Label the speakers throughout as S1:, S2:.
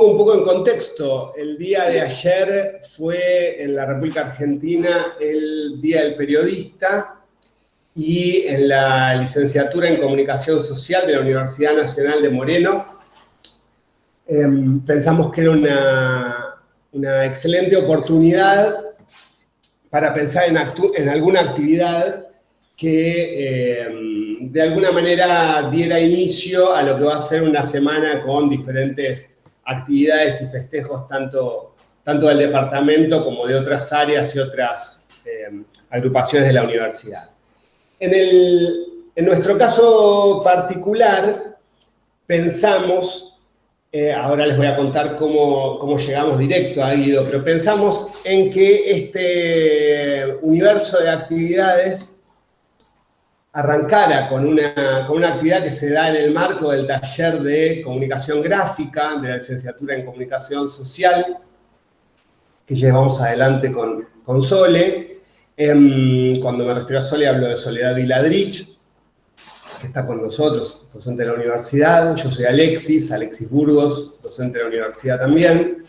S1: pongo un poco en contexto. El día de ayer fue en la República Argentina el Día del Periodista y en la licenciatura en Comunicación Social de la Universidad Nacional de Moreno pensamos que era una excelente oportunidad para pensar en alguna actividad que de alguna manera diera inicio a lo que va a ser una semana con diferentes actividades y festejos tanto del departamento como de otras áreas y otras agrupaciones de la universidad. En nuestro caso particular, pensamos, ahora les voy a contar cómo llegamos directo a Guido, pero pensamos en que este universo de actividades arrancara con una actividad que se da en el marco del taller de comunicación gráfica, de la licenciatura en comunicación social, que llevamos adelante con Sole. Cuando me refiero a Sole, hablo de Soledad Viladrich, que está con nosotros, docente de la universidad. Yo soy Alexis Burgos, docente de la universidad también.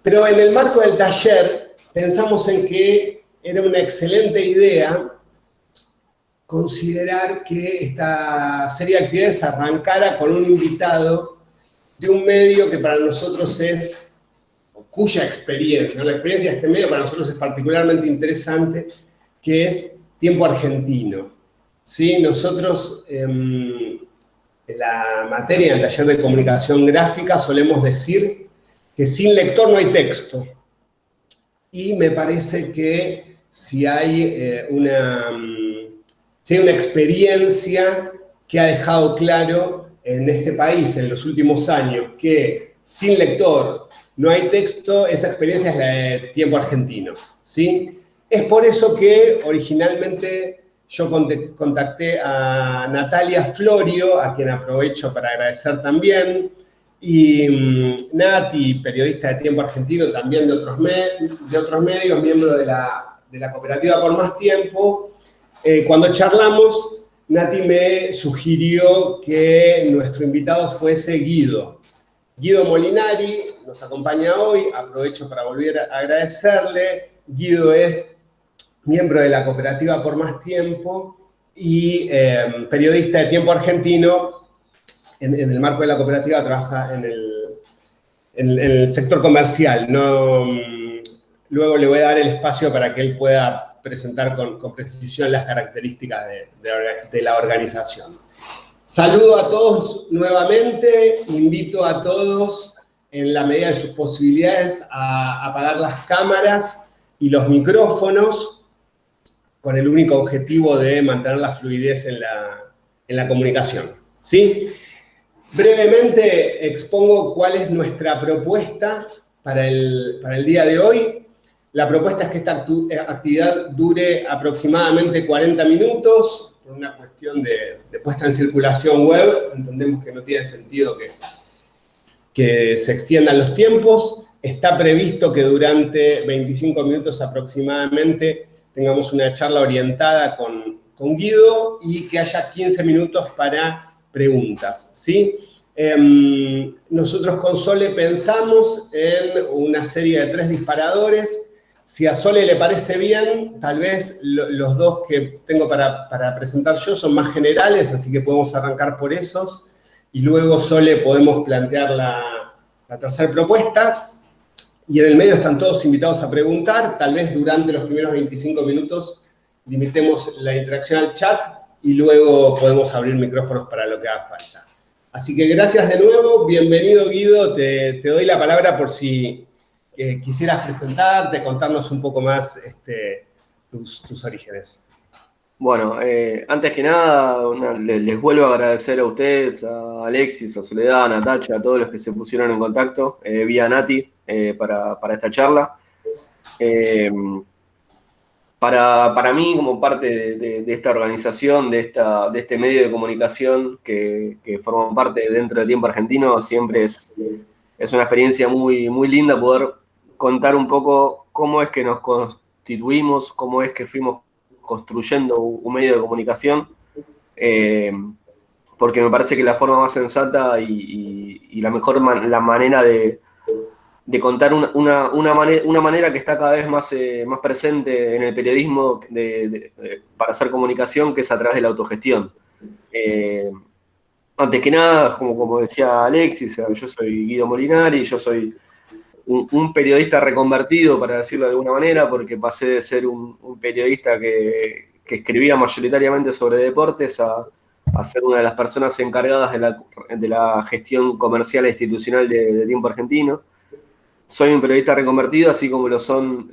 S1: Pero en el marco del taller pensamos en que era una excelente idea considerar que esta serie de actividades arrancara con un invitado de un medio que para nosotros es, cuya experiencia, ¿no? La experiencia de este medio para nosotros es particularmente interesante, que es Tiempo Argentino. ¿Sí? Nosotros, en la materia del taller de comunicación gráfica, solemos decir que sin lector no hay texto. Y me parece que si hay una experiencia que ha dejado claro en este país en los últimos años que sin lector no hay texto, esa experiencia es la de Tiempo Argentino, ¿sí? Es por eso que originalmente yo contacté a Natalia Florio, a quien aprovecho para agradecer también, y Nati, periodista de Tiempo Argentino, también de otros medios, miembro de la cooperativa Por Más Tiempo. Cuando charlamos, Nati me sugirió que nuestro invitado fuese Guido. Guido Molinari nos acompaña hoy, aprovecho para volver a agradecerle. Guido es miembro de la cooperativa Por Más Tiempo y periodista de Tiempo Argentino. En el marco de la cooperativa trabaja en el sector comercial. Luego le voy a dar el espacio para que él pueda presentar con precisión las características de la organización. Saludo a todos nuevamente, invito a todos, en la medida de sus posibilidades, a apagar las cámaras y los micrófonos con el único objetivo de mantener la fluidez en la comunicación. ¿Sí? Brevemente expongo cuál es nuestra propuesta para el día de hoy. La propuesta es que esta actividad dure aproximadamente 40 minutos, por una cuestión de puesta en circulación web. Entendemos que no tiene sentido que se extiendan los tiempos. Está previsto que durante 25 minutos aproximadamente tengamos una charla orientada con Guido y que haya 15 minutos para preguntas, ¿sí? Nosotros con Sole pensamos en una serie de 3 disparadores. Si a Sole le parece bien, tal vez los 2 que tengo para presentar yo son más generales, así que podemos arrancar por esos. Y luego, Sole, podemos plantear la tercera propuesta. Y en el medio están todos invitados a preguntar. Tal vez durante los primeros 25 minutos limitemos la interacción al chat y luego podemos abrir micrófonos para lo que haga falta. Así que gracias de nuevo. Bienvenido, Guido. Te doy la palabra por si quisieras presentarte, contarnos un poco más tus orígenes.
S2: Bueno, antes que nada, les vuelvo a agradecer a ustedes, a Alexis, a Soledad, a Natacha, a todos los que se pusieron en contacto vía Nati para esta charla. Para mí, como parte de esta organización, de este medio de comunicación que forma parte dentro de Tiempo Argentino, siempre es una experiencia muy, muy linda poder contar un poco cómo es que nos constituimos, cómo es que fuimos construyendo un medio de comunicación porque me parece que la forma más sensata y la mejor la manera de contar una manera que está cada vez más presente en el periodismo para hacer comunicación, que es a través de la autogestión. Antes que nada, como decía Alexis, yo soy Guido Molinari, yo soy un periodista reconvertido, para decirlo de alguna manera, porque pasé de ser un periodista que escribía mayoritariamente sobre deportes a ser una de las personas encargadas de la gestión comercial e institucional de Tiempo Argentino. Soy un periodista reconvertido, así como lo son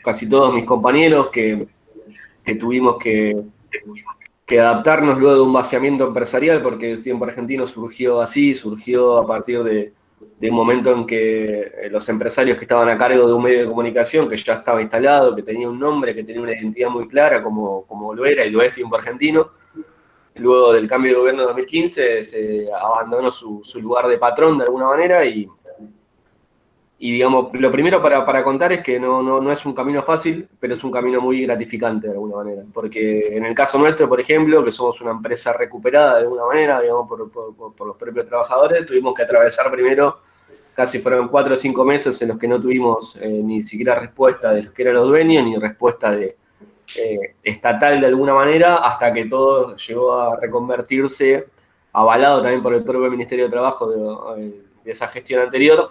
S2: casi todos mis compañeros que tuvimos que adaptarnos luego de un vaciamiento empresarial, porque el Tiempo Argentino surgió así, surgió a partir de un momento en que los empresarios que estaban a cargo de un medio de comunicación que ya estaba instalado, que tenía un nombre, que tenía una identidad muy clara, como lo era y lo es Tiempo Argentino, luego del cambio de gobierno de 2015 se abandonó su lugar de patrón de alguna manera y digamos, lo primero para contar es que no es un camino fácil, pero es un camino muy gratificante de alguna manera. Porque en el caso nuestro, por ejemplo, que somos una empresa recuperada de alguna manera, digamos, por los propios trabajadores, tuvimos que atravesar primero, casi fueron 4 o 5 meses en los que no tuvimos ni siquiera respuesta de los que eran los dueños, ni respuesta estatal de alguna manera, hasta que todo llegó a reconvertirse, avalado también por el propio Ministerio de Trabajo de esa gestión anterior,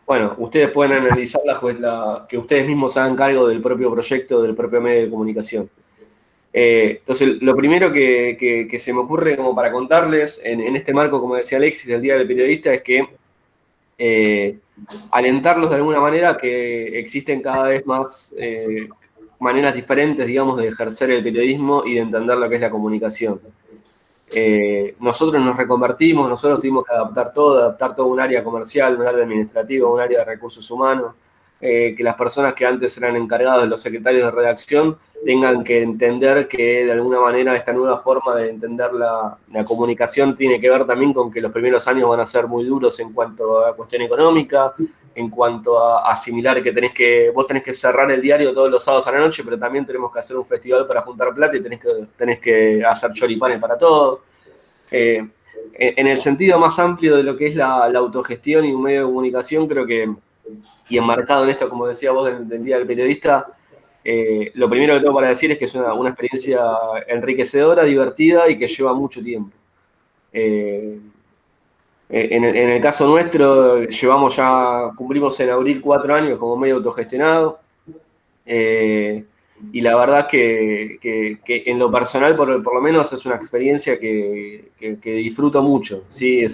S2: bueno, ustedes pueden analizarla, pues que ustedes mismos hagan cargo del propio proyecto, del propio medio de comunicación. Entonces, lo primero que se me ocurre como para contarles, en este marco, como decía Alexis, del Día del Periodista, es que alentarlos de alguna manera que existen cada vez más maneras diferentes, digamos, de ejercer el periodismo y de entender lo que es la comunicación. Nosotros nos reconvertimos, nosotros tuvimos que adaptar todo un área comercial, un área administrativa, un área de recursos humanos, que las personas que antes eran encargadas de los secretarios de redacción tengan que entender que de alguna manera esta nueva forma de entender la comunicación tiene que ver también con que los primeros años van a ser muy duros en cuanto a cuestión económica, en cuanto a asimilar que vos tenés que cerrar el diario todos los sábados a la noche, pero también tenemos que hacer un festival para juntar plata y tenés que hacer choripanes para todo. En el sentido más amplio de lo que es la autogestión y un medio de comunicación, creo que, y enmarcado en esto, como decía vos, del Día del Periodista, lo primero que tengo para decir es que es una experiencia enriquecedora, divertida y que lleva mucho tiempo. En el caso nuestro, cumplimos en abril 4 años como medio autogestionado, y la verdad que en lo personal, por lo menos, es una experiencia que disfruto mucho, ¿sí?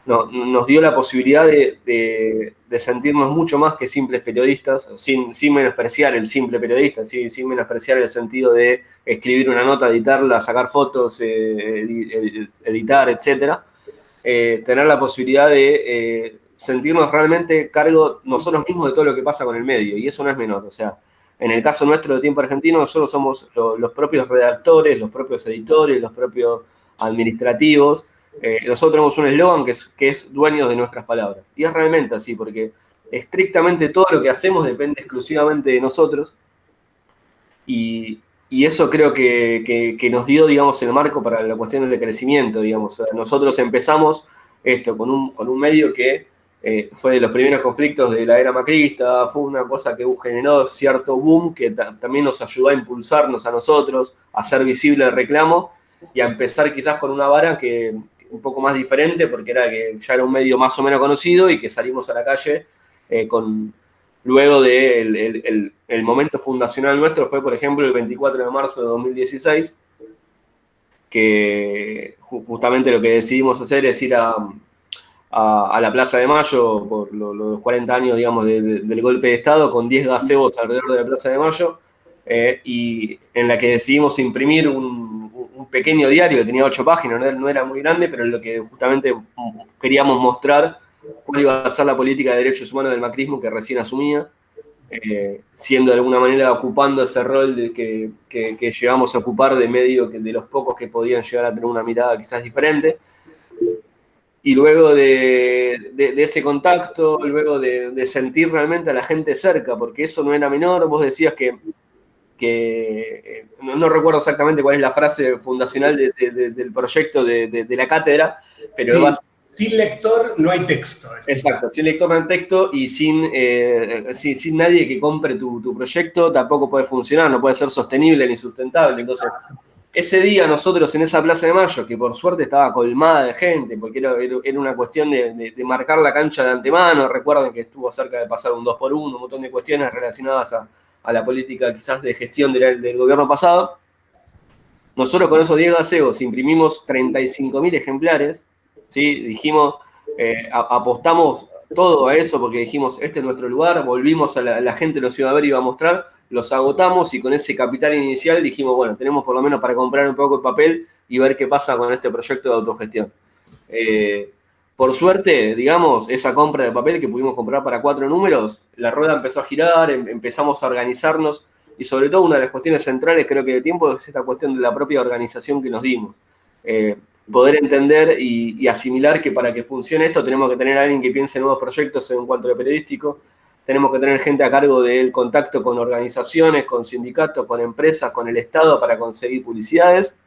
S2: Nos dio la posibilidad de sentirnos mucho más que simples periodistas, sin menospreciar el simple periodista, ¿sí? Sin menospreciar el sentido de escribir una nota, editarla, sacar fotos, editar, etcétera. Tener la posibilidad de sentirnos realmente cargo nosotros mismos de todo lo que pasa con el medio, y eso no es menor. O sea, en el caso nuestro de Tiempo Argentino, nosotros somos los propios redactores, los propios editores, los propios administrativos. Nosotros tenemos un eslogan que es dueños de nuestras palabras, y es realmente así, porque estrictamente todo lo que hacemos depende exclusivamente de nosotros, y eso creo que nos dio, digamos, el marco para la cuestión de crecimiento, digamos. Nosotros empezamos esto con un medio que fue de los primeros conflictos de la era macrista, fue una cosa que generó cierto boom que también nos ayudó a impulsarnos a nosotros, a hacer visible el reclamo y a empezar quizás con una vara que un poco más diferente, porque ya era un medio más o menos conocido y que salimos a la calle luego del el momento fundacional nuestro fue, por ejemplo, el 24 de marzo de 2016, que justamente lo que decidimos hacer es ir a la Plaza de Mayo por los 40 años, digamos, del golpe de Estado, con 10 gazebos alrededor de la Plaza de Mayo, y en la que decidimos imprimir un pequeño diario que tenía 8 páginas, no era muy grande, pero en lo que justamente queríamos mostrar cuál iba a ser la política de derechos humanos del macrismo que recién asumía, siendo de alguna manera ocupando ese rol que llegamos a ocupar de medio de los pocos que podían llegar a tener una mirada quizás diferente. Y luego de ese contacto, luego de sentir realmente a la gente cerca, porque eso no era menor, vos decías que que no recuerdo exactamente cuál es la frase fundacional del proyecto de la cátedra, pero
S1: sí, sin lector no hay texto.
S2: Exacto, sin lector no hay texto y sin nadie que compre tu proyecto tampoco puede funcionar, no puede ser sostenible ni sustentable. Entonces, ese día nosotros en esa Plaza de Mayo, que por suerte estaba colmada de gente, porque era una cuestión de marcar la cancha de antemano, recuerden que estuvo cerca de pasar un 2x1, un montón de cuestiones relacionadas a la política quizás de gestión del gobierno pasado. Nosotros con esos 10 gaseos imprimimos 35.000 ejemplares, ¿sí? Dijimos, apostamos todo a eso porque dijimos, este es nuestro lugar, volvimos a la gente nos iba a ver y iba a mostrar, los agotamos y con ese capital inicial dijimos, bueno, tenemos por lo menos para comprar un poco de papel y ver qué pasa con este proyecto de autogestión. Por suerte, digamos, esa compra de papel que pudimos comprar para 4 números, la rueda empezó a girar, empezamos a organizarnos, y sobre todo una de las cuestiones centrales creo que de tiempo es esta cuestión de la propia organización que nos dimos. Poder entender y asimilar que para que funcione esto tenemos que tener a alguien que piense en nuevos proyectos en cuanto a lo periodístico, tenemos que tener gente a cargo del contacto con organizaciones, con sindicatos, con empresas, con el Estado para conseguir publicidades,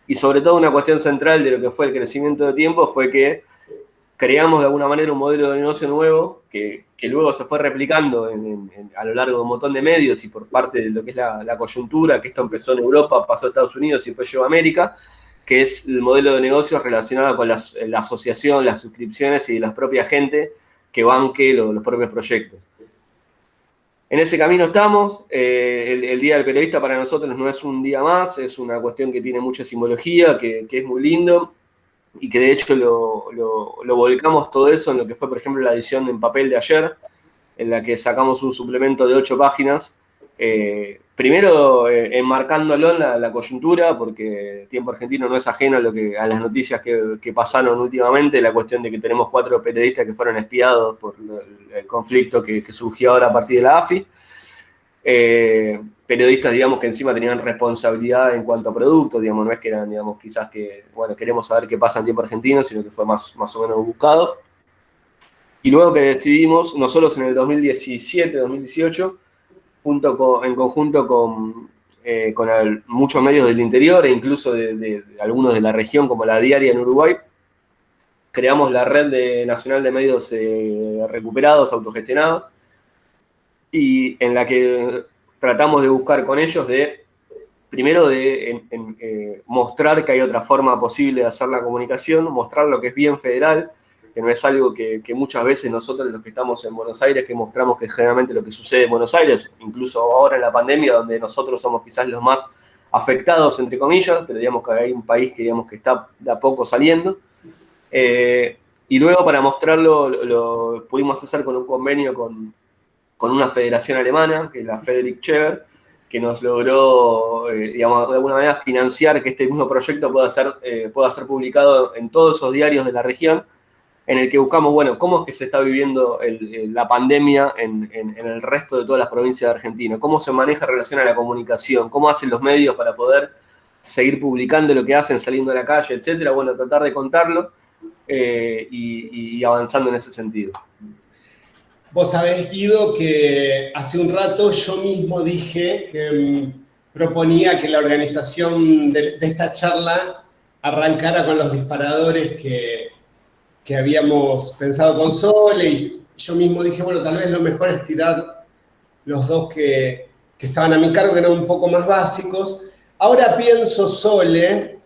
S2: y sobre todo una cuestión central de lo que fue el crecimiento de tiempo fue que creamos de alguna manera un modelo de negocio nuevo que luego se fue replicando a lo largo de un montón de medios y por parte de lo que es la coyuntura, que esto empezó en Europa, pasó a Estados Unidos y después llegó a América, que es el modelo de negocios relacionado con la asociación, las suscripciones y la propia gente que banque los propios proyectos. En ese camino estamos. El Día del Periodista para nosotros no es un día más, es una cuestión que tiene mucha simbología, que es muy lindo, y que de hecho lo volcamos todo eso en lo que fue, por ejemplo, la edición en papel de ayer, en la que sacamos un suplemento de 8 páginas, primero enmarcándolo en la coyuntura, porque Tiempo Argentino no es ajeno a las noticias que pasaron últimamente, la cuestión de que tenemos 4 periodistas que fueron espiados por el conflicto que surgió ahora a partir de la AFI. Periodistas, digamos, que encima tenían responsabilidad en cuanto a productos, digamos, no es que eran, digamos, quizás que, bueno, queremos saber qué pasa en Tiempo Argentino, sino que fue más o menos buscado. Y luego que decidimos, nosotros en el 2017, 2018, en conjunto con muchos medios del interior e incluso de algunos de la región, como La Diaria en Uruguay, creamos la red nacional de medios recuperados, autogestionados, y en la que tratamos de buscar con ellos primero mostrar que hay otra forma posible de hacer la comunicación, mostrar lo que es bien federal, que no es algo que muchas veces nosotros los que estamos en Buenos Aires, que mostramos que generalmente lo que sucede en Buenos Aires, incluso ahora en la pandemia, donde nosotros somos quizás los más afectados, entre comillas, pero digamos que hay un país que, digamos, que está de a poco saliendo. Y luego para mostrarlo lo pudimos hacer con un convenio con una federación alemana, que es la Friedrich Schäfer, que nos logró, digamos, de alguna manera financiar que este mismo proyecto pueda ser publicado en todos esos diarios de la región, en el que buscamos, bueno, cómo es que se está viviendo la pandemia en el resto de todas las provincias de Argentina, cómo se maneja en relación a la comunicación, cómo hacen los medios para poder seguir publicando lo que hacen, saliendo a la calle, etcétera. Bueno, tratar de contarlo y avanzando en ese sentido.
S1: Vos sabés, Guido, que hace un rato yo mismo dije que proponía que la organización de esta charla arrancara con los disparadores que habíamos pensado con Sole, y yo mismo dije, bueno, tal vez lo mejor es tirar los dos que estaban a mi cargo, que eran un poco más básicos. Ahora pienso, Sole,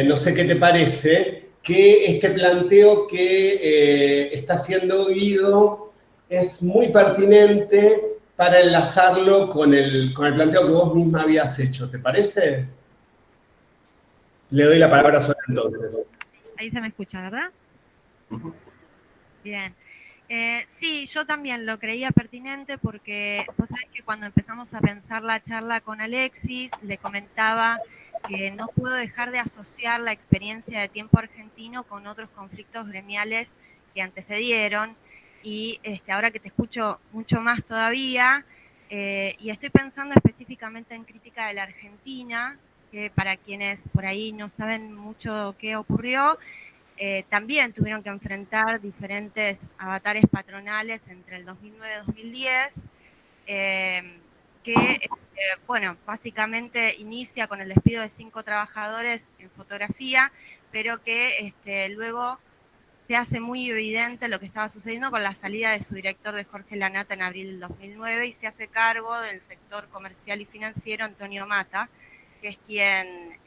S1: no sé qué te parece, que este planteo que está haciendo Guido es muy pertinente para enlazarlo con el planteo que vos misma habías hecho. ¿Te parece? Le doy la palabra a Sole entonces.
S3: Ahí se me escucha, ¿verdad? Bien. Sí, yo también lo creía pertinente porque vos sabés que cuando empezamos a pensar la charla con Alexis, le comentaba que no puedo dejar de asociar la experiencia de Tiempo Argentino con otros conflictos gremiales que antecedieron, y ahora que te escucho mucho más todavía, y estoy pensando específicamente en Crítica de la Argentina, que para quienes por ahí no saben mucho qué ocurrió, también tuvieron que enfrentar diferentes avatares patronales entre el 2009 y 2010, que, bueno, básicamente inicia con el despido de 5 trabajadores en fotografía, pero que luego se hace muy evidente lo que estaba sucediendo con la salida de su director, de Jorge Lanata, en abril del 2009, y se hace cargo del sector comercial y financiero Antonio Mata, que es quien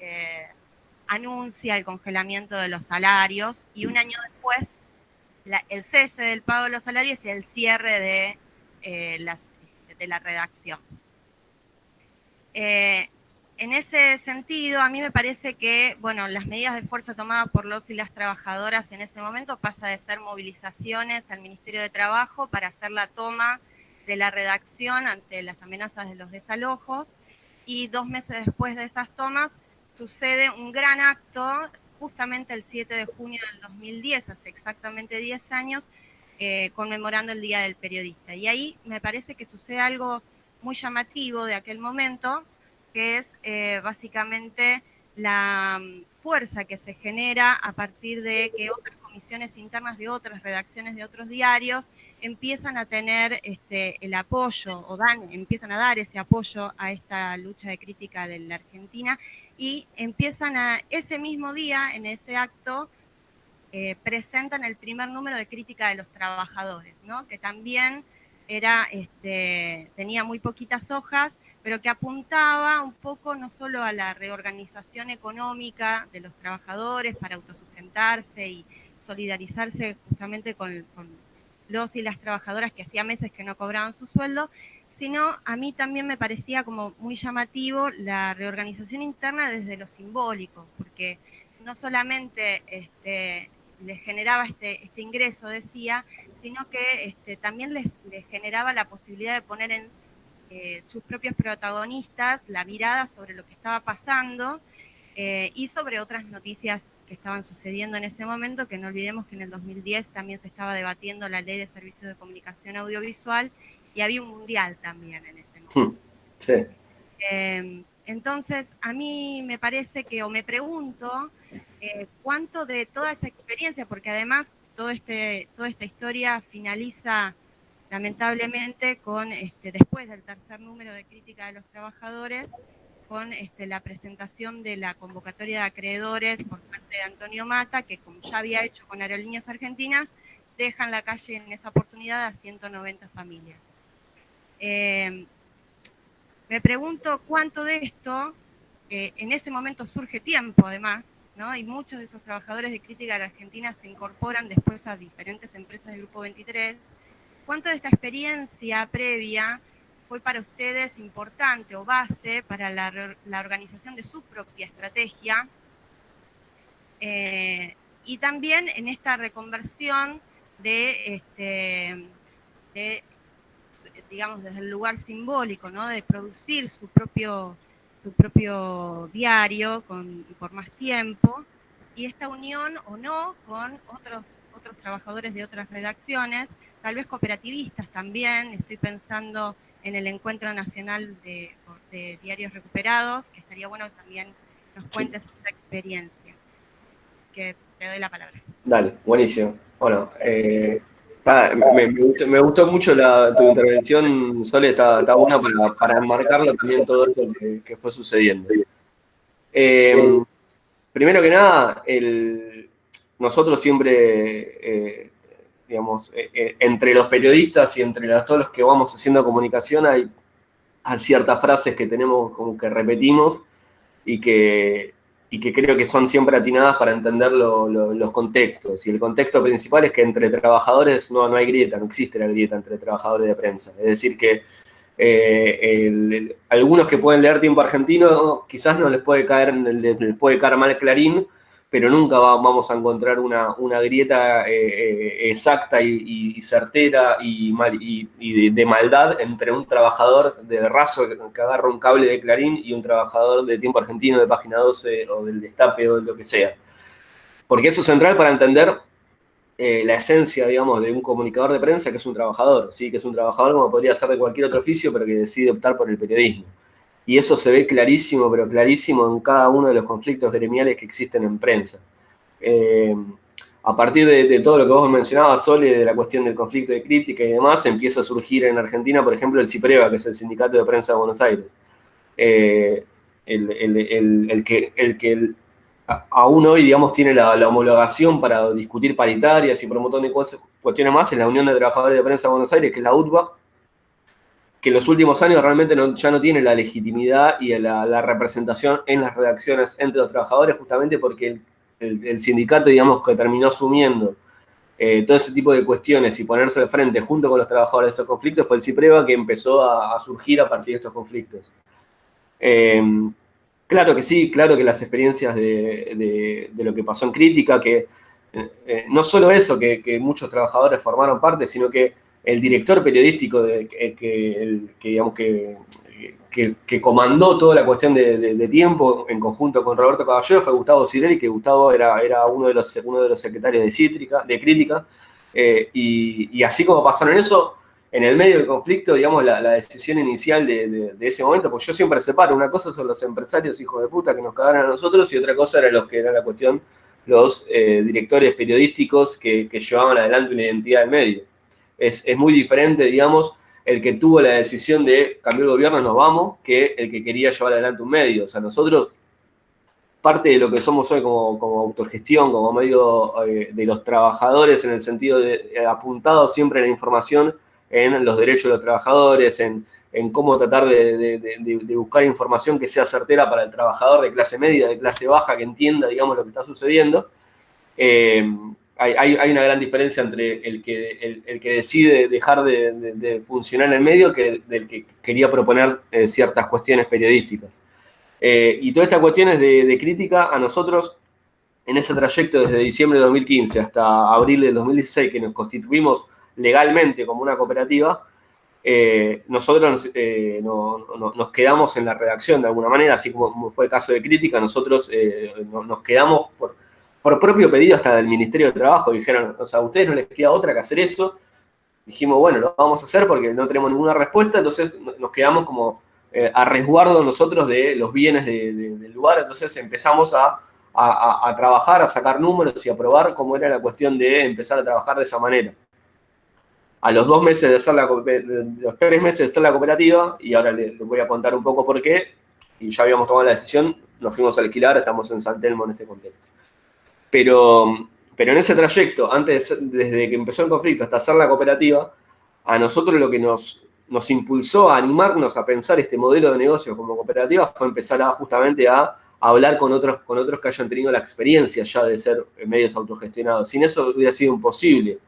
S3: anuncia el congelamiento de los salarios, y un año después el cese del pago de los salarios y el cierre de la redacción. En ese sentido, a mí me parece que, bueno, las medidas de fuerza tomadas por los y las trabajadoras en ese momento pasa de ser movilizaciones al Ministerio de Trabajo para hacer la toma de la redacción ante las amenazas de los desalojos, y 2 meses después de esas tomas sucede un gran acto, justamente el 7 de junio del 2010, hace exactamente 10 años, conmemorando el Día del Periodista. Y ahí me parece que sucede algo muy llamativo de aquel momento, que es básicamente la fuerza que se genera a partir de que otras comisiones internas de otras redacciones de otros diarios empiezan a tener el apoyo, o empiezan a dar ese apoyo a esta lucha de crítica de la Argentina, y empiezan ese mismo día, en ese acto, presentan el primer número de crítica de los trabajadores, ¿no? Que también tenía muy poquitas hojas, pero que apuntaba un poco no solo a la reorganización económica de los trabajadores para autosustentarse y solidarizarse justamente con los y las trabajadoras que hacía meses que no cobraban su sueldo, sino a mí también me parecía como muy llamativo la reorganización interna desde lo simbólico, porque no solamente les generaba este ingreso, decía, sino que también les generaba la posibilidad de poner en sus propios protagonistas la mirada sobre lo que estaba pasando y sobre otras noticias que estaban sucediendo en ese momento, que no olvidemos que en el 2010 también se estaba debatiendo la ley de servicios de comunicación audiovisual y había un mundial también en ese momento.
S2: Sí.
S3: Entonces, a mí me parece que, o me pregunto, cuánto de toda esa experiencia, porque además toda esta historia finaliza lamentablemente con, después del tercer número de crítica de los trabajadores, con la presentación de la convocatoria de acreedores por parte de Antonio Mata, que como ya había hecho con Aerolíneas Argentinas, deja en la calle en esa oportunidad a 190 familias. Me pregunto cuánto de esto, en ese momento surge tiempo además, ¿no? Y muchos de esos trabajadores de crítica de la Argentina se incorporan después a diferentes empresas del Grupo 23. ¿Cuánto de esta experiencia previa fue para ustedes importante o base para la organización de su propia estrategia? Y también en esta reconversión digamos, desde el lugar simbólico, ¿no? De producir su propio diario por más tiempo, y esta unión o no con otros trabajadores de otras redacciones, tal vez cooperativistas también. Estoy pensando en el Encuentro Nacional de Diarios Recuperados, que estaría bueno que también nos cuentes esta experiencia. Que te doy la palabra.
S2: Dale, buenísimo. Bueno, me gustó mucho tu intervención, Sole, está buena para enmarcarlo también todo esto que fue sucediendo. Primero que nada, nosotros siempre, digamos, entre los periodistas y entre todos los que vamos haciendo comunicación hay ciertas frases que tenemos como que repetimos y que creo que son siempre atinadas para entender los contextos. Y el contexto principal es que entre trabajadores no hay grieta, no existe la grieta entre trabajadores de prensa. Es decir, que algunos que pueden leer Tiempo Argentino quizás no les puede caer mal Clarín, pero nunca vamos a encontrar una grieta exacta y certera y de maldad entre un trabajador de Raso que agarra un cable de Clarín y un trabajador de Tiempo Argentino, de Página 12 o del Destape o de lo que sea. Porque eso es central para entender la esencia, digamos, de un comunicador de prensa, que es un trabajador, ¿sí? Que es un trabajador como podría ser de cualquier otro oficio, pero que decide optar por el periodismo. Y eso se ve clarísimo, pero clarísimo en cada uno de los conflictos gremiales que existen en prensa. a partir de todo lo que vos mencionabas, Sole, de la cuestión del conflicto de crítica y demás, empieza a surgir en Argentina, por ejemplo, el CIPREVA, que es el Sindicato de Prensa de Buenos Aires. El que aún hoy, digamos, tiene la homologación para discutir paritarias y por un montón de cuestiones más, es la Unión de Trabajadores de Prensa de Buenos Aires, que es la UTPA, que en los últimos años realmente ya no tiene la legitimidad y la representación en las redacciones entre los trabajadores, justamente porque el sindicato, digamos, que terminó asumiendo todo ese tipo de cuestiones y ponerse de frente junto con los trabajadores de estos conflictos fue el CIPREVA, que empezó a surgir a partir de estos conflictos. Claro que sí, claro que las experiencias de lo que pasó en Crítica, que no solo eso, que muchos trabajadores formaron parte, sino que el director periodístico que comandó toda la cuestión de tiempo en conjunto con Roberto Caballero fue Gustavo Cirelli, que Gustavo era uno de los secretarios de Crítica, y así como pasaron eso, en el medio del conflicto, digamos, la decisión inicial de ese momento, porque yo siempre separo, una cosa son los empresarios hijos de puta que nos cagaron a nosotros, y otra cosa era la cuestión, los directores periodísticos que llevaban adelante una identidad del medio. Es muy diferente, digamos, el que tuvo la decisión de cambiar el gobierno, nos vamos, que el que quería llevar adelante un medio. O sea, nosotros, parte de lo que somos hoy como autogestión, como medio de los trabajadores, en el sentido de apuntado siempre a la información en los derechos de los trabajadores, en cómo tratar de buscar información que sea certera para el trabajador de clase media, de clase baja, que entienda, digamos, lo que está sucediendo. Hay una gran diferencia entre el que decide dejar de funcionar en el medio que del que quería proponer ciertas cuestiones periodísticas. Y todas estas cuestiones de crítica a nosotros, en ese trayecto desde diciembre de 2015 hasta abril del 2016, que nos constituimos legalmente como una cooperativa, nosotros nos quedamos en la redacción de alguna manera, así como fue el caso de Crítica, nosotros nos quedamos por propio pedido hasta del Ministerio de Trabajo. Dijeron, o sea, a ustedes no les queda otra que hacer eso. Dijimos, bueno, lo vamos a hacer porque no tenemos ninguna respuesta, entonces nos quedamos como a resguardo nosotros de los bienes del lugar, entonces empezamos a trabajar, a sacar números y a probar cómo era la cuestión de empezar a trabajar de esa manera. A los 2 meses de hacer los 3 meses de hacer la cooperativa, y ahora les voy a contar un poco por qué, y ya habíamos tomado la decisión, nos fuimos a alquilar, estamos en San Telmo en este contexto. Pero en ese trayecto, desde que empezó el conflicto hasta hacer la cooperativa, a nosotros lo que nos impulsó a animarnos a pensar este modelo de negocio como cooperativa fue empezar justamente a hablar con otros que hayan tenido la experiencia ya de ser medios autogestionados. Sin eso hubiera sido imposible.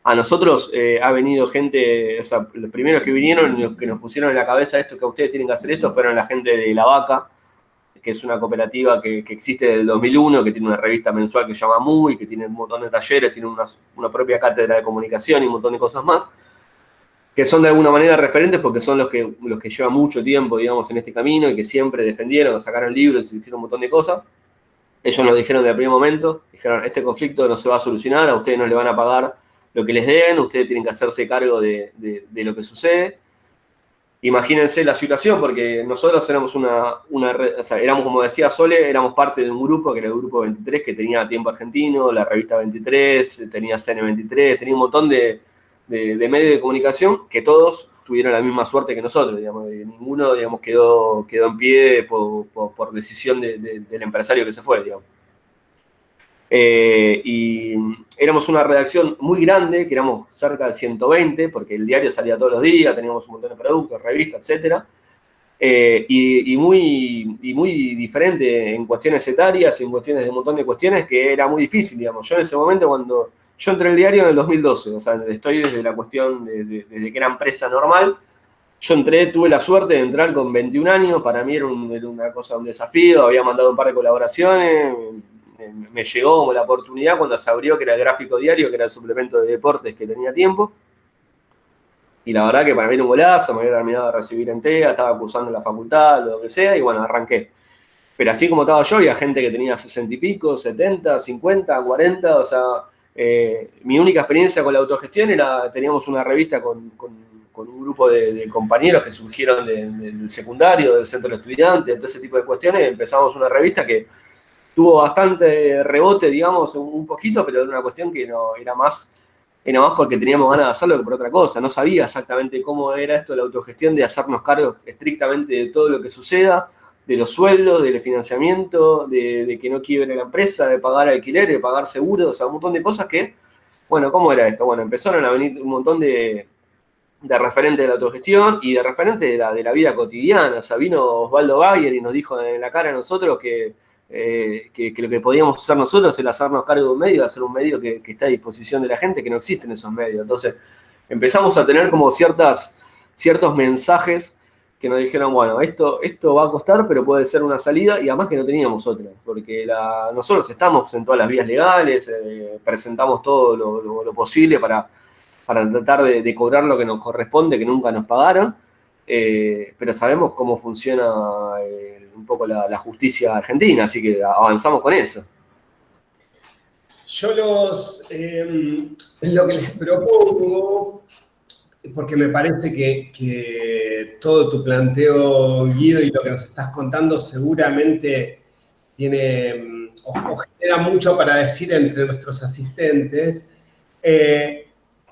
S2: A nosotros ha venido gente, o sea, los primeros que vinieron y los que nos pusieron en la cabeza esto, que ustedes tienen que hacer esto, fueron la gente de La Vaca, que es una cooperativa que existe desde el 2001, que tiene una revista mensual que se llama Muy, que tiene un montón de talleres, tiene una propia cátedra de comunicación y un montón de cosas más, que son de alguna manera referentes porque son los que llevan mucho tiempo, digamos, en este camino y que siempre defendieron, sacaron libros y hicieron un montón de cosas. Ellos nos dijeron desde el primer momento, dijeron, este conflicto no se va a solucionar, a ustedes no le van a pagar lo que les den, ustedes tienen que hacerse cargo de lo que sucede. Imagínense la situación, porque nosotros éramos o sea, éramos, como decía Sole, éramos parte de un grupo, que era el Grupo 23, que tenía Tiempo Argentino, la revista 23, tenía CN23, tenía un montón de medios de comunicación que todos tuvieron la misma suerte que nosotros, digamos, ninguno, digamos, quedó en pie por decisión del empresario que se fue, digamos. Y éramos una redacción muy grande, que éramos cerca de 120, porque el diario salía todos los días, teníamos un montón de productos, revistas, etc. Y muy diferente en cuestiones etarias, en cuestiones de un montón de cuestiones, que era muy difícil, digamos. Yo en ese momento, cuando yo entré al diario en el 2012, o sea, estoy desde la cuestión desde que era empresa normal. Yo tuve la suerte de entrar con 21 años, para mí era una cosa, un desafío, había mandado un par de colaboraciones, me llegó como la oportunidad cuando se abrió, que era el Gráfico Diario, que era el suplemento de deportes que tenía Tiempo. Y la verdad que para mí era un golazo, me había terminado de recibir en TEA, estaba cursando en la facultad, lo que sea, y bueno, arranqué. Pero así como estaba yo, había gente que tenía 60 y pico, 70, 50, 40, o sea, mi única experiencia con la autogestión era, teníamos una revista con un grupo de compañeros que surgieron del secundario, del centro de estudiantes, todo ese tipo de cuestiones, y empezamos una revista que tuvo bastante rebote, digamos, un poquito, pero era una cuestión que no era más porque teníamos ganas de hacerlo que por otra cosa. No sabía exactamente cómo era esto de la autogestión, de hacernos cargos estrictamente de todo lo que suceda, de los sueldos, del financiamiento, de que no quiebre la empresa, de pagar alquiler, de pagar seguros, o sea, un montón de cosas que, bueno, ¿cómo era esto? Bueno, empezaron a venir un montón de referentes de la autogestión y de referentes de la vida cotidiana. O sea, vino Osvaldo Bayer y nos dijo en la cara a nosotros que lo que podíamos hacer nosotros era hacernos cargo de un medio, hacer un medio que está a disposición de la gente, que no existen esos medios. Entonces, empezamos a tener como ciertos mensajes que nos dijeron, bueno, esto va a costar, pero puede ser una salida, y además que no teníamos otra, porque nosotros estamos en todas las vías legales, presentamos todo lo posible para tratar de cobrar lo que nos corresponde, que nunca nos pagaron, pero sabemos cómo funciona un poco la justicia argentina, así que avanzamos con eso.
S1: Yo lo que les propongo, porque me parece que todo tu planteo, Guido, y lo que nos estás contando seguramente tiene o genera mucho para decir entre nuestros asistentes,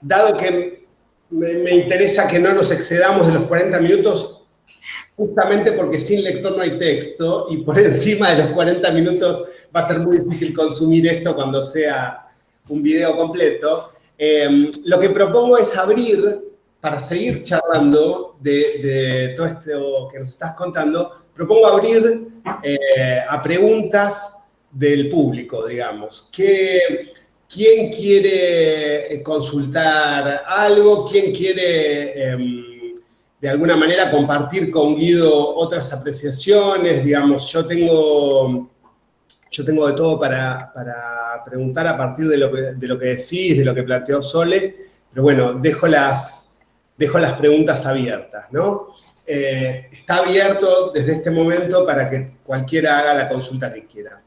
S1: dado que me interesa que no nos excedamos de los 40 minutos, justamente porque sin lector no hay texto, y por encima de los 40 minutos va a ser muy difícil consumir esto cuando sea un video completo. Lo que propongo es abrir, para seguir charlando de todo esto que nos estás contando, propongo abrir a preguntas del público, digamos. ¿Quién quiere consultar algo? ¿Quién quiere, de alguna manera, compartir con Guido otras apreciaciones? Digamos, yo tengo de todo para preguntar a partir de lo que decís, de lo que planteó Sole, pero bueno, dejo las preguntas abiertas, ¿no? Está abierto desde este momento para que cualquiera haga la consulta que quiera.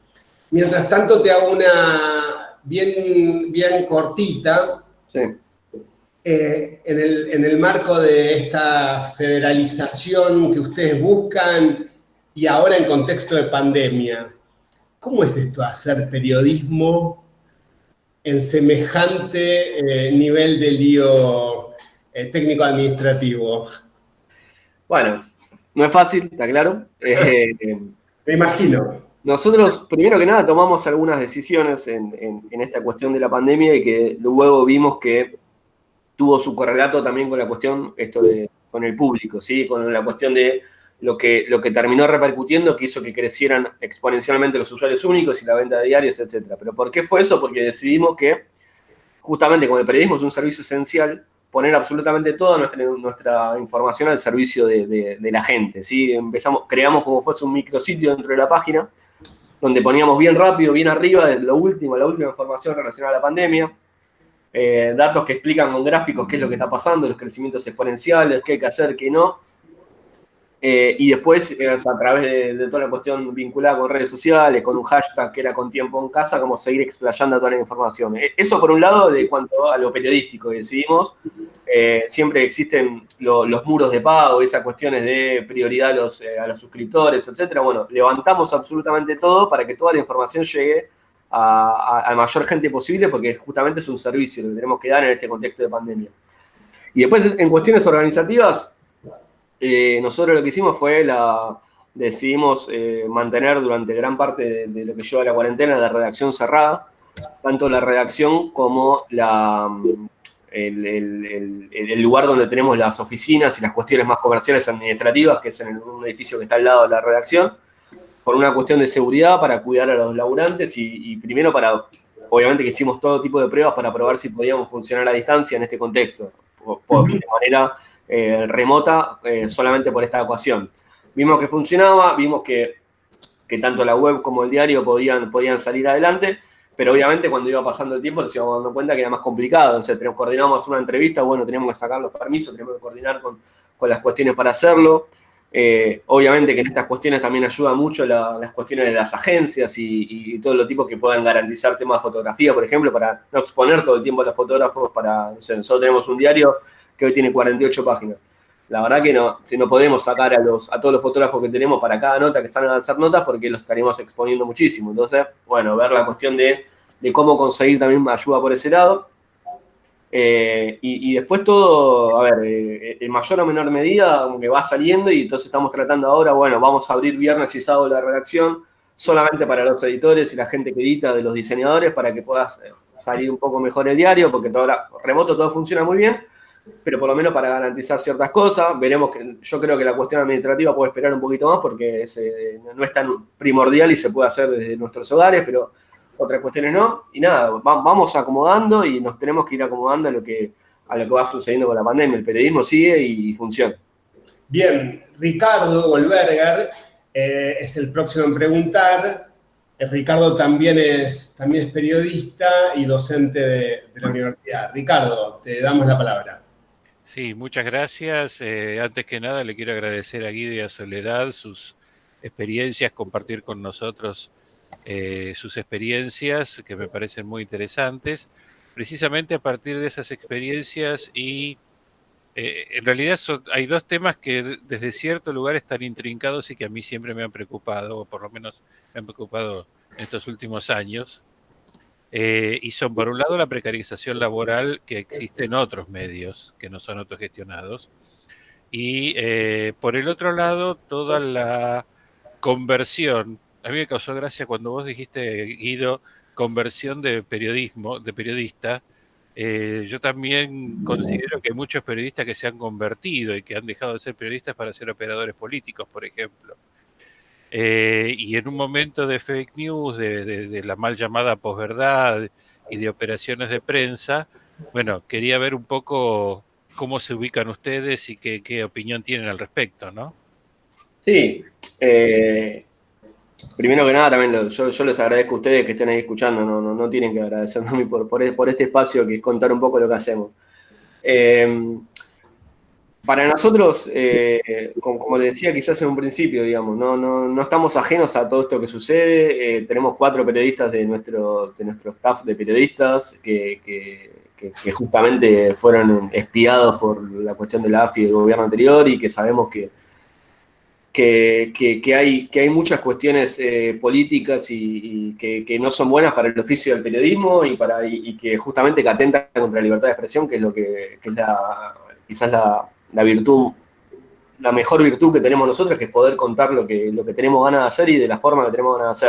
S1: Mientras tanto, te hago una bien cortita.
S2: Sí.
S1: En el marco de esta federalización que ustedes buscan y ahora en contexto de pandemia, ¿cómo es esto de hacer periodismo en semejante nivel de lío técnico-administrativo?
S2: Bueno, no es fácil, está claro.
S1: Me imagino.
S2: Nosotros, primero que nada, tomamos algunas decisiones en esta cuestión de la pandemia y que luego vimos que tuvo su correlato también con la cuestión con el público, ¿sí? Con la cuestión de lo que terminó repercutiendo, que hizo que crecieran exponencialmente los usuarios únicos y la venta de diarios, etc. ¿Pero por qué fue eso? Porque decidimos que, justamente como el periodismo es un servicio esencial, poner absolutamente toda nuestra información al servicio de la gente, ¿sí? Creamos como fuese un micrositio dentro de la página, donde poníamos bien rápido, bien arriba, la última información relacionada a la pandemia, datos que explican con gráficos qué es lo que está pasando, los crecimientos exponenciales, qué hay que hacer, qué no. Y después, a través de toda la cuestión vinculada con redes sociales, con un hashtag que era con tiempo en casa, como seguir explayando toda la información. Eso por un lado, de cuanto a lo periodístico, decidimos, siempre existen los muros de pago, esas cuestiones de prioridad a los suscriptores, etc. Bueno, levantamos absolutamente todo para que toda la información llegue a mayor gente posible, porque justamente es un servicio que tenemos que dar en este contexto de pandemia. Y después, en cuestiones organizativas, nosotros lo que hicimos fue decidimos mantener durante gran parte de lo que lleva la cuarentena la redacción cerrada, tanto la redacción como el lugar donde tenemos las oficinas y las cuestiones más comerciales administrativas, que es en un edificio que está al lado de la redacción, por una cuestión de seguridad, para cuidar a los laburantes y primero obviamente que hicimos todo tipo de pruebas para probar si podíamos funcionar a distancia en este contexto, de manera remota, solamente por esta ecuación. Vimos que funcionaba, vimos que tanto la web como el diario podían salir adelante, pero obviamente cuando iba pasando el tiempo nos íbamos dando cuenta que era más complicado. Entonces coordinamos una entrevista, bueno, teníamos que sacar los permisos, tenemos que coordinar con las cuestiones para hacerlo. Obviamente que en estas cuestiones también ayuda mucho las cuestiones de las agencias y todos los tipos que puedan garantizar temas de fotografía, por ejemplo, para no exponer todo el tiempo a los fotógrafos. No sé, nosotros tenemos un diario que hoy tiene 48 páginas. la verdad que no, si no podemos sacar a todos los fotógrafos que tenemos para cada nota que salgan a hacer notas porque los estaríamos exponiendo muchísimo. Entonces, bueno, ver la cuestión de cómo conseguir también ayuda por ese lado. Y después todo, a ver, en mayor o menor medida, como que va saliendo y entonces estamos tratando ahora, bueno, vamos a abrir viernes y sábado la redacción solamente para los editores y la gente que edita de los diseñadores para que puedas salir un poco mejor el diario, porque todo remoto todo funciona muy bien, pero por lo menos para garantizar ciertas cosas. Veremos que yo creo que la cuestión administrativa puede esperar un poquito más porque no es tan primordial y se puede hacer desde nuestros hogares, pero otras cuestiones no. Y nada, vamos acomodando y nos tenemos que ir acomodando a lo que va sucediendo con la pandemia. El periodismo sigue y funciona.
S1: Bien, Ricardo Goldberger es el próximo en preguntar. Ricardo también es periodista y docente de la universidad. Ricardo, te damos la palabra.
S4: Sí, muchas gracias. Antes que nada le quiero agradecer a Guido y a Soledad sus experiencias, compartir con nosotros sus experiencias que me parecen muy interesantes. Precisamente a partir de esas experiencias y en realidad hay dos temas que desde cierto lugar están intrincados y que a mí siempre me han preocupado, o por lo menos me han preocupado en estos últimos años. Y son, por un lado, la precarización laboral que existe en otros medios que no son autogestionados. Y por el otro lado, toda la conversión. A mí me causó gracia cuando vos dijiste, Guido, conversión de periodismo, de periodista. Yo también considero que hay muchos periodistas que se han convertido y que han dejado de ser periodistas para ser operadores políticos, por ejemplo. Y en un momento de fake news, de la mal llamada posverdad y de operaciones de prensa, bueno, quería ver un poco cómo se ubican ustedes y qué opinión tienen al respecto, ¿no?
S2: Sí, primero que nada también yo les agradezco a ustedes que estén ahí escuchando, no tienen que agradecerme a mí por este espacio que es contar un poco lo que hacemos. Para nosotros, como les decía quizás en un principio, digamos, no estamos ajenos a todo esto que sucede. Tenemos 4 periodistas de nuestro staff de periodistas que justamente fueron espiados por la cuestión de la AFI del gobierno anterior y que sabemos que hay muchas cuestiones políticas y que no son buenas para el oficio del periodismo y que justamente que atentan contra la libertad de expresión, que es lo que es quizás la virtud, la mejor virtud que tenemos nosotros, que es poder contar lo que tenemos ganas de hacer y de la forma que tenemos ganas de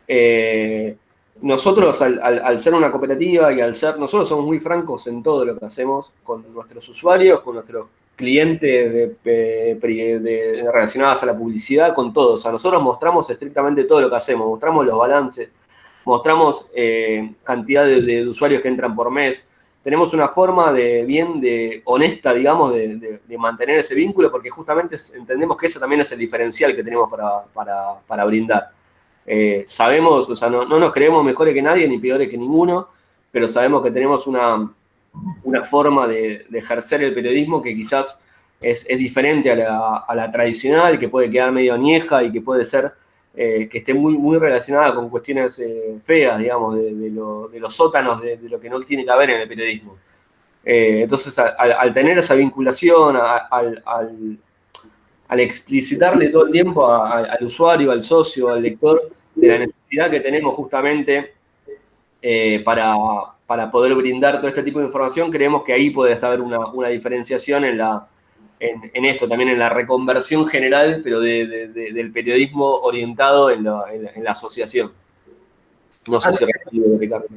S2: hacer. Nosotros, al ser una cooperativa y nosotros somos muy francos en todo lo que hacemos con nuestros usuarios, con nuestros clientes relacionados a la publicidad, con todos. O sea, nosotros mostramos estrictamente todo lo que hacemos, mostramos los balances, mostramos cantidad de usuarios que entran por mes. Tenemos una forma honesta, digamos, de mantener ese vínculo, porque justamente entendemos que ese también es el diferencial que tenemos para brindar. Sabemos, o sea, no nos creemos mejores que nadie ni peores que ninguno, pero sabemos que tenemos una forma de ejercer el periodismo que quizás es diferente a la tradicional, que puede quedar medio añeja y que puede ser que esté muy relacionada con cuestiones feas, digamos, de los sótanos de lo que no tiene que haber en el periodismo. Entonces, al tener esa vinculación, al explicitarle todo el tiempo al usuario, al socio, al lector, de la necesidad que tenemos justamente para poder brindar todo este tipo de información, creemos que ahí puede haber una diferenciación en esto, también en la reconversión general, pero del periodismo orientado en la asociación. No sé si respondo, Ricardo.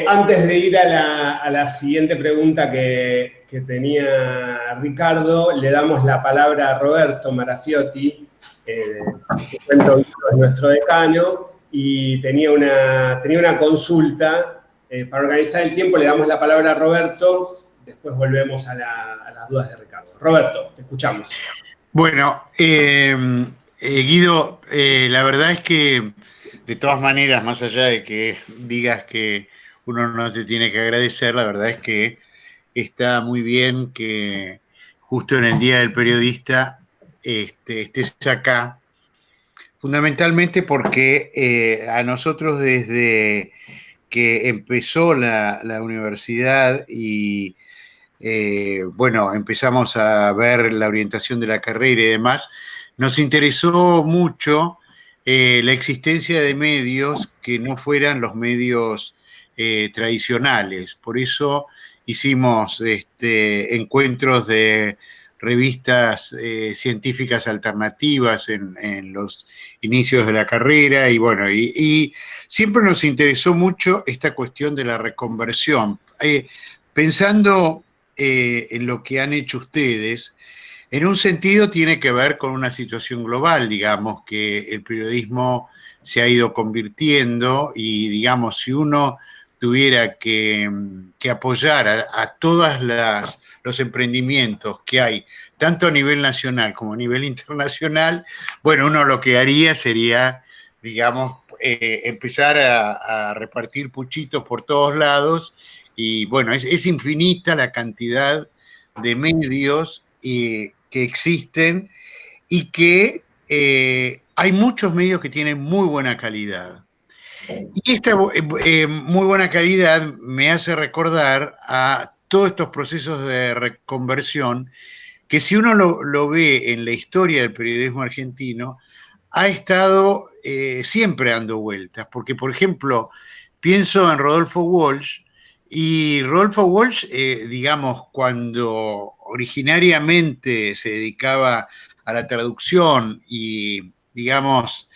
S1: Antes de ir a la siguiente pregunta que tenía Ricardo, le damos la palabra a Roberto Marafiotti, que es nuestro decano, y tenía una consulta. Para organizar el tiempo le damos la palabra a Roberto, después volvemos a las dudas de Ricardo. Roberto, te escuchamos.
S5: Bueno, Guido, la verdad es que de todas maneras, más allá de que digas que uno no te tiene que agradecer, la verdad es que está muy bien que justo en el Día del Periodista estés acá, fundamentalmente porque a nosotros desde que empezó la universidad y bueno, empezamos a ver la orientación de la carrera y demás, nos interesó mucho la existencia de medios que no fueran los medios tradicionales. Por eso hicimos encuentros de revistas científicas alternativas en los inicios de la carrera, y bueno, y siempre nos interesó mucho esta cuestión de la reconversión. Pensando en lo que han hecho ustedes, en un sentido tiene que ver con una situación global, digamos, que el periodismo se ha ido convirtiendo, y digamos, si uno tuviera que apoyar a todos los emprendimientos que hay, tanto a nivel nacional como a nivel internacional, bueno, uno lo que haría sería, digamos, empezar a repartir puchitos por todos lados, y bueno, es infinita la cantidad de medios que existen, y que hay muchos medios que tienen muy buena calidad. Y esta muy buena calidad me hace recordar a todos estos procesos de reconversión que, si uno lo ve en la historia del periodismo argentino, ha estado siempre dando vueltas. Porque, por ejemplo, pienso en Rodolfo Walsh, y Rodolfo Walsh, digamos, cuando originariamente se dedicaba a la traducción y, digamos,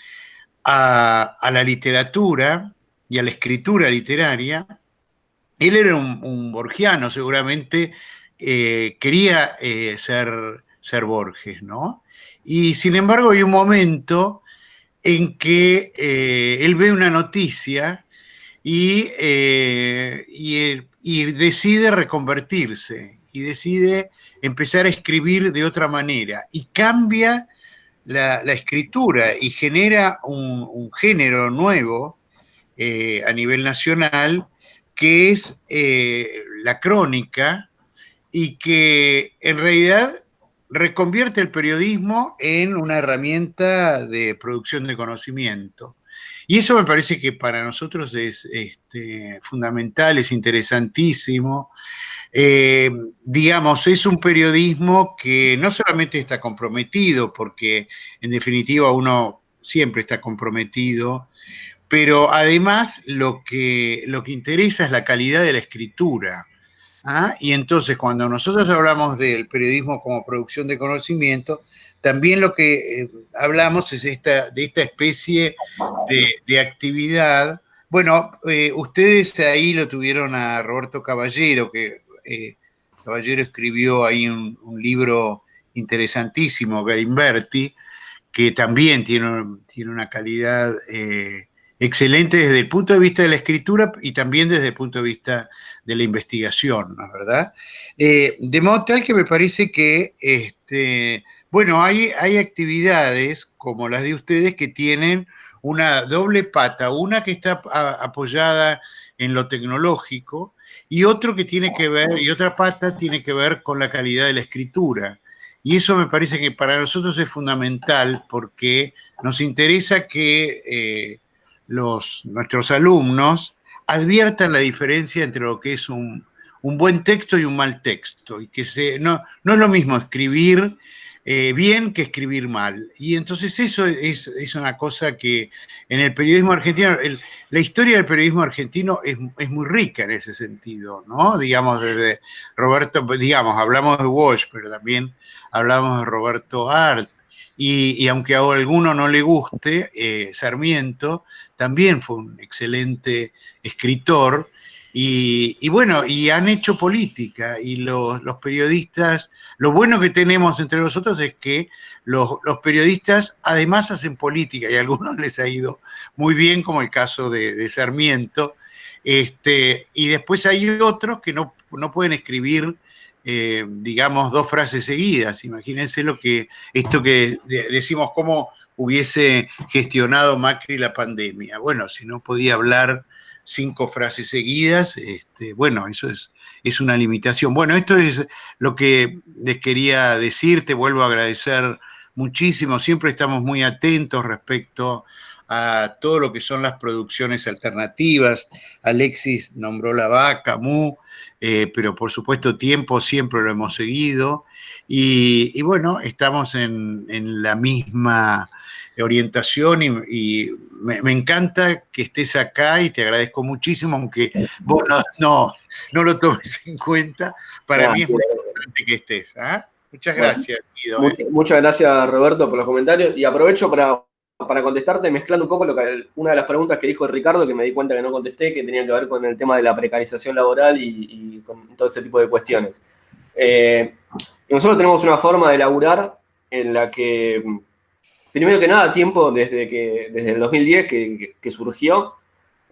S5: a la literatura y a la escritura literaria, él era un borgiano, seguramente quería ser Borges, ¿no? Y sin embargo hay un momento en que él ve una noticia y decide reconvertirse, y decide empezar a escribir de otra manera, y cambia la escritura y genera un género nuevo a nivel nacional, que es la crónica, y que en realidad reconvierte el periodismo en una herramienta de producción de conocimiento. Y eso me parece que para nosotros es fundamental, es interesantísimo. Digamos, es un periodismo que no solamente está comprometido, porque en definitiva uno siempre está comprometido, pero además lo que interesa es la calidad de la escritura. ¿Ah? Y entonces, cuando nosotros hablamos del periodismo como producción de conocimiento, también lo que hablamos es de esta especie de actividad. Bueno, ustedes ahí lo tuvieron a Roberto Caballero, que Caballero escribió ahí un libro interesantísimo, Galimberti, que también tiene una calidad excelente desde el punto de vista de la escritura y también desde el punto de vista de la investigación, ¿no es verdad? De modo tal que me parece que, bueno, hay actividades como las de ustedes que tienen una doble pata, una que está apoyada en lo tecnológico, y otro que tiene que ver, y otra pata tiene que ver con la calidad de la escritura. Y eso me parece que para nosotros es fundamental, porque nos interesa que nuestros alumnos adviertan la diferencia entre lo que es un buen texto y un mal texto, y que no es lo mismo escribir bien que escribir mal. Y entonces eso es una cosa que en el periodismo argentino, la historia del periodismo argentino es muy rica en ese sentido, ¿no? Digamos, desde Roberto, digamos, hablamos de Walsh, pero también hablamos de Roberto Arlt, y aunque a alguno no le guste, Sarmiento también fue un excelente escritor. Y bueno, y han hecho política, y los periodistas, lo bueno que tenemos entre nosotros es que los periodistas además hacen política, y a algunos les ha ido muy bien, como el caso de Sarmiento, y después hay otros que no pueden escribir, digamos, dos frases seguidas. Imagínense esto que decimos, cómo hubiese gestionado Macri la pandemia. Bueno, si no podía hablar 5 frases seguidas, bueno, eso es una limitación. Bueno, esto es lo que les quería decir. Te vuelvo a agradecer muchísimo. Siempre estamos muy atentos respecto a todo lo que son las producciones alternativas. Alexis nombró La Vaca, Mu, pero por supuesto Tiempo siempre lo hemos seguido. Y bueno, estamos en la misma orientación y me encanta que estés acá y te agradezco muchísimo, aunque vos no lo tomes en cuenta. Para mí es muy importante que estés. ¿Ah? Muchas gracias, Guido.
S2: Muchas gracias, Roberto, por los comentarios. Y aprovecho para contestarte, mezclando un poco una de las preguntas que dijo Ricardo, que me di cuenta que no contesté, que tenía que ver con el tema de la precarización laboral y con todo ese tipo de cuestiones. Nosotros tenemos una forma de laburar en la que, primero que nada, Tiempo, desde el 2010 que surgió,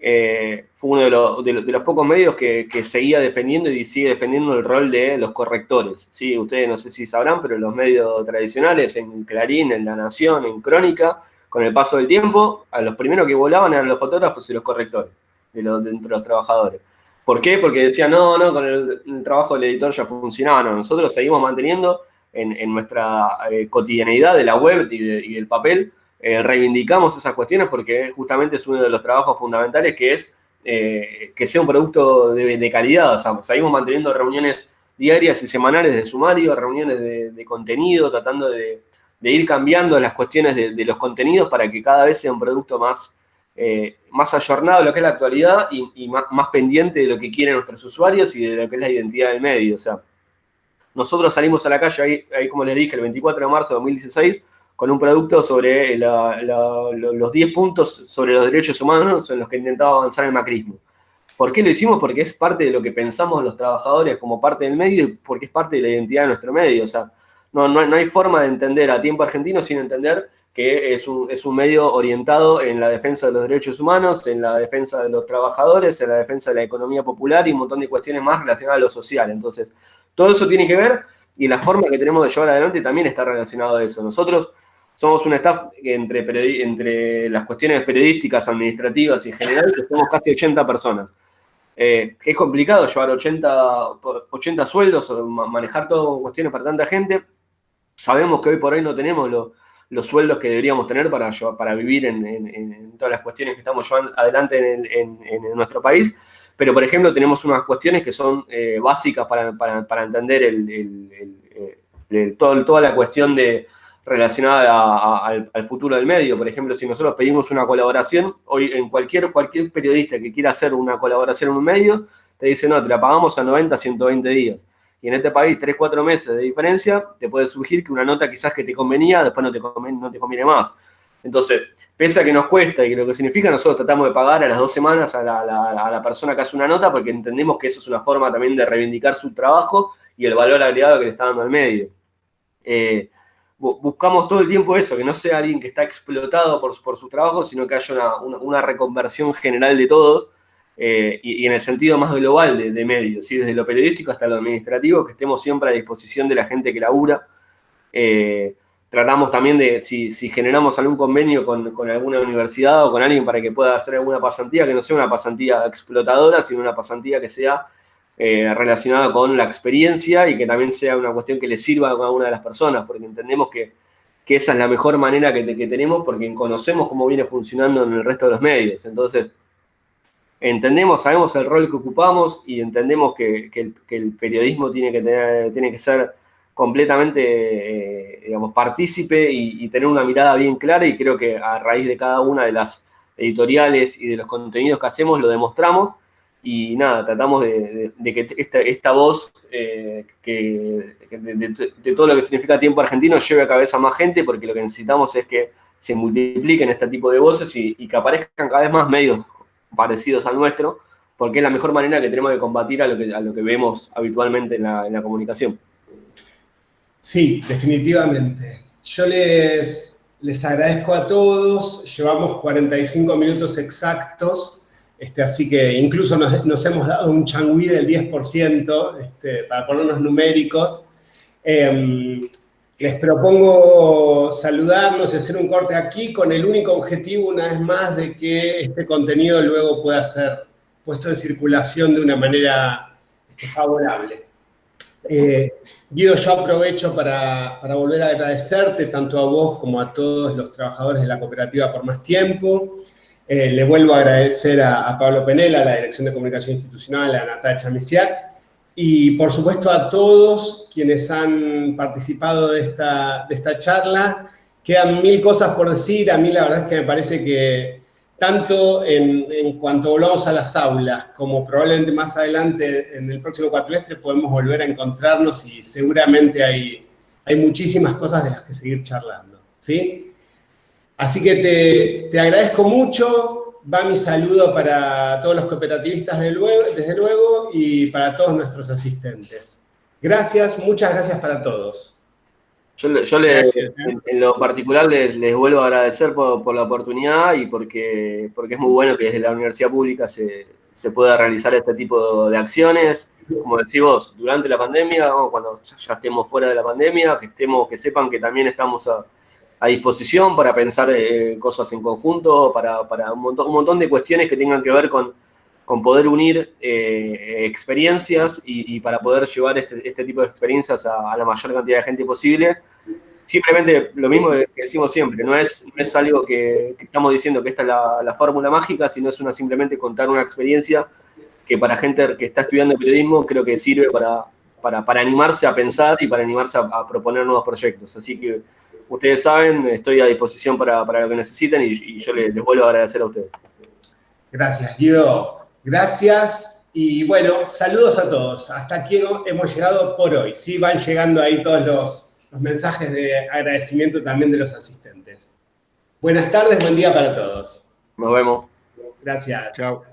S2: fue uno de los pocos medios que seguía defendiendo y sigue defendiendo el rol de los correctores. ¿Sí? Ustedes no sé si sabrán, pero los medios tradicionales, en Clarín, en La Nación, en Crónica, con el paso del tiempo, a los primeros que volaban eran los fotógrafos y los correctores entre los trabajadores. ¿Por qué? Porque decían, no, con el trabajo del editor ya funcionaba. No, nosotros seguimos manteniendo en nuestra cotidianeidad de la web y del papel, reivindicamos esas cuestiones porque justamente es uno de los trabajos fundamentales que es que sea un producto de calidad. O sea, seguimos manteniendo reuniones diarias y semanales de sumario, reuniones de contenido, tratando de ir cambiando las cuestiones de los contenidos para que cada vez sea un producto más ayornado a lo que es la actualidad y más pendiente de lo que quieren nuestros usuarios y de lo que es la identidad del medio. O sea, nosotros salimos a la calle, ahí como les dije, el 24 de marzo de 2016, con un producto sobre los 10 puntos sobre los derechos humanos en los que intentaba avanzar el macrismo. ¿Por qué lo hicimos? Porque es parte de lo que pensamos los trabajadores como parte del medio y porque es parte de la identidad de nuestro medio. O sea, no hay forma de entender a Tiempo Argentino sin entender que es un medio orientado en la defensa de los derechos humanos, en la defensa de los trabajadores, en la defensa de la economía popular y un montón de cuestiones más relacionadas a lo social. Entonces, todo eso tiene que ver y la forma que tenemos de llevar adelante también está relacionado a eso. Nosotros somos un staff entre las cuestiones periodísticas, administrativas y en general, que somos casi 80 personas. Es complicado llevar 80 sueldos, o manejar todo cuestiones para tanta gente. Sabemos que hoy por hoy no tenemos los sueldos que deberíamos tener para vivir en todas las cuestiones que estamos llevando adelante en nuestro país, pero por ejemplo tenemos unas cuestiones que son básicas para entender toda la cuestión relacionada al futuro del medio. Por ejemplo, si nosotros pedimos una colaboración, hoy en cualquier periodista que quiera hacer una colaboración en un medio, te dice, no, te la pagamos a 90, 120 días. Y en este país, 3, 4 meses de diferencia, te puede surgir que una nota quizás que te convenía, después no te conviene más. Entonces, pese a que nos cuesta y que lo que significa, nosotros tratamos de pagar a las 2 semanas a la persona que hace una nota porque entendemos que eso es una forma también de reivindicar su trabajo y el valor agregado que le está dando al medio. Buscamos todo el tiempo eso, que no sea alguien que está explotado por su trabajo, sino que haya una reconversión general de todos, y en el sentido más global de medios, ¿sí? Desde lo periodístico hasta lo administrativo, que estemos siempre a disposición de la gente que labura. Tratamos también de, si generamos algún convenio con alguna universidad o con alguien para que pueda hacer alguna pasantía, que no sea una pasantía explotadora, sino una pasantía que sea relacionada con la experiencia y que también sea una cuestión que le sirva a cada una de las personas, porque entendemos que esa es la mejor manera que tenemos, porque conocemos cómo viene funcionando en el resto de los medios. Entonces, sabemos el rol que ocupamos y entendemos que el periodismo tiene que ser completamente, digamos, partícipe y tener una mirada bien clara, y creo que a raíz de cada una de las editoriales y de los contenidos que hacemos lo demostramos. Y nada, tratamos de que esta voz de todo lo que significa Tiempo Argentino lleve a cabeza a más gente, porque lo que necesitamos es que se multipliquen este tipo de voces y que aparezcan cada vez más medios parecidos al nuestro, porque es la mejor manera que tenemos de combatir a lo que vemos habitualmente en la comunicación.
S1: Sí, definitivamente. Yo les agradezco a todos, llevamos 45 minutos exactos. Así que incluso nos hemos dado un changüí del 10%, para ponernos numéricos. Les propongo saludarlos y hacer un corte aquí con el único objetivo, una vez más, de que este contenido luego pueda ser puesto en circulación de una manera favorable. Guido, yo aprovecho para volver a agradecerte tanto a vos como a todos los trabajadores de la cooperativa por más tiempo. Le vuelvo a agradecer a Pablo Penela, a la Dirección de Comunicación Institucional, a Natacha Misiak, y por supuesto a todos quienes han participado de esta charla. Quedan mil cosas por decir. A mí la verdad es que me parece que tanto en cuanto volvamos a las aulas, como probablemente más adelante en el próximo cuatrimestre podemos volver a encontrarnos y seguramente hay muchísimas cosas de las que seguir charlando, ¿sí? Así que te agradezco mucho. Va mi saludo para todos los cooperativistas desde luego y para todos nuestros asistentes. Gracias, muchas gracias para todos.
S2: Yo en lo particular les vuelvo a agradecer por la oportunidad y porque es muy bueno que desde la universidad pública se pueda realizar este tipo de acciones. Como decís vos, durante la pandemia, cuando ya estemos fuera de la pandemia, que sepan que también estamos a disposición para pensar cosas en conjunto, para un montón de cuestiones que tengan que ver con poder unir experiencias y para poder llevar este tipo de experiencias a la mayor cantidad de gente posible. Simplemente lo mismo que decimos siempre, no es algo que estamos diciendo que esta es la fórmula mágica, sino es simplemente contar una experiencia que para gente que está estudiando periodismo creo que sirve para animarse a pensar y para animarse a proponer nuevos proyectos. Así que ustedes saben, estoy a disposición para lo que necesiten y yo les vuelvo a agradecer a ustedes.
S1: Gracias, Guido. Gracias. Y bueno, saludos a todos. Hasta aquí hemos llegado por hoy. Sí, van llegando ahí todos los mensajes de agradecimiento también de los asistentes. Buenas tardes, buen día para todos.
S2: Nos vemos.
S1: Gracias.
S5: Chao.